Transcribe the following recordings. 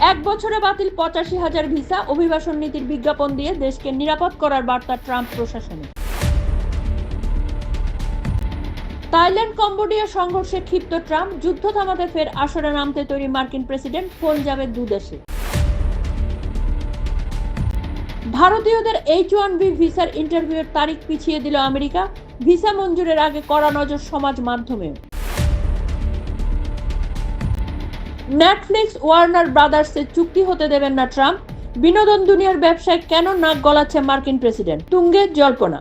এক বছরে বাতিল ৮৫,০০০ ভিসা, অভিবাসন নীতির বিজ্ঞাপন দিয়ে দেশকে নিরাপদ করার বার্তা ট্রাম্প প্রশাসনের। থাইল্যান্ড কম্বোডিয়া সংঘর্ষে ক্ষিপ্ত ট্রাম্প, যুদ্ধ থামাতে ফের আসরে নামতে তৈরি মার্কিন প্রেসিডেন্ট, ফোন যাবে দুদেশে। ভারতীয়দের H-1B ভিসার ইন্টারভিউয়ের তারিখ পিছিয়ে দিল আমেরিকা, ভিসা মঞ্জুরের আগে কড়া নজর সমাজ মাধ্যমেও। নেটফ্লিক্স ওয়ার্নার ব্রাদার্সের চুক্তি হতে দেবেন না ট্রাম্প, বিনোদন দুনিয়ার ব্যবসায় কেন নাক গলাচ্ছে মার্কিন প্রেসিডেন্ট, তুঙ্গে জল্পনা।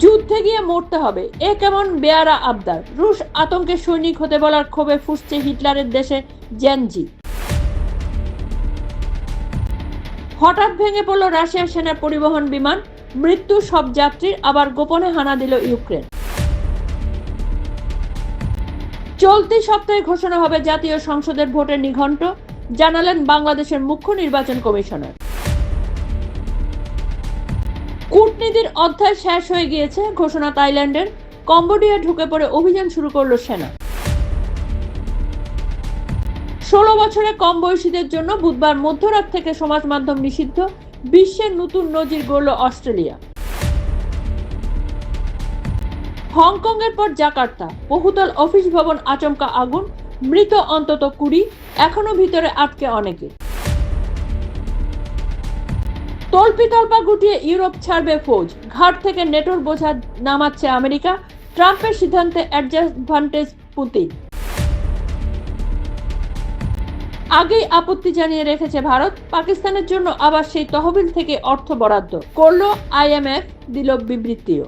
যুদ্ধে গিয়ে মরতে হবে, এ কেমন বেয়ারা আবদার, রুশ আতঙ্কের সৈনিক হতে বলার ক্ষোভে ফুঁসছে হিটলারের দেশে জেনজি। হঠাৎ ভেঙে পড়ল রাশিয়ার সেনার পরিবহন বিমান, মৃত্যু সব যাত্রীর, আবার গোপনে হানা দিল ইউক্রেন। চলতি সপ্তাহে ঘোষণা হবে জাতীয় সংসদের ভোটের নিঘণ্ট, জানালেন বাংলাদেশের মুখ্য নির্বাচন কমিশনার। কূটনীতির অধ্যায় শেষ হয়ে গিয়েছে, ঘোষণা থাইল্যান্ডের, কম্বোডিয়া ঢুকে পড়ে অভিযান শুরু করল সেনা। 16 বছরে কম বয়সীদের জন্য বুধবার মধ্যরাত থেকে সমাজ মাধ্যম নিষিদ্ধ, বিশ্বের নতুন নজির গড়ল অস্ট্রেলিয়া। হংকং এর পর জাকার্তা, বহুতল অফিস ভবন আচমকা আগুন, মৃত অন্তত 20, এখনো ভিতরে আটকে অনেকে। তল্পিতল্পা গুটিয়ে ইউরোপ ছাড়বে ফৌজ, ঘাট থেকে নেটোর বোঝা নামাচ্ছে আমেরিকা, ট্রাম্পের সিদ্ধান্তে অ্যাডভান্টেজ পুতিন। আগেই আপত্তি জানিয়ে রেখেছে ভারত, পাকিস্তানের জন্য আবার সেই তহবিল থেকে অর্থ বরাদ্দ করল IMF, দিল বিবৃতিও।